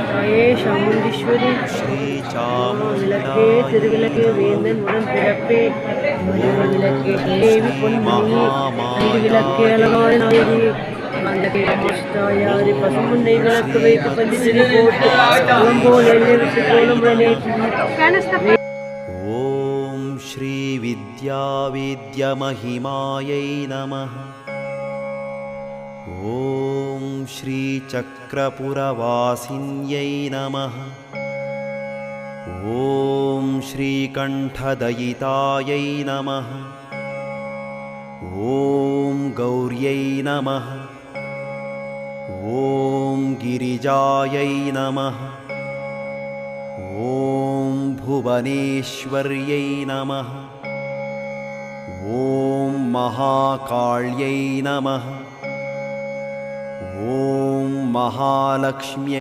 தாயே சாமுண்டீஸ்வரி விளக்கே திருவிளக்கே வேந்தன் உடன் பிறப்பே விளக்கே தேவி பொன்மணியே விளக்கே அழகாய நாயகி தாயாரி பசுமுன்னை விளக்கு வைத்து பந்தித்திரி போட்டு குளம்போல் எண்ணெய் விட்டு கோலமுடனே. ஓம் ஸ்ரீ வித்யாவேத்ய மகிமாயை நமः. ஓம் ஸ்ரீ சக்ரபுரவாசின்யை நமः. ஓம் ஸ்ரீகண்டதயிதாயை நமः. ஓம் கௌர்யை நமः. ஓம் गिरिजायै नमः. ॐ भुवनेश्वर्यै नमः. ॐ महाकाल्यै नमः. ॐ महालक्ष्म्यै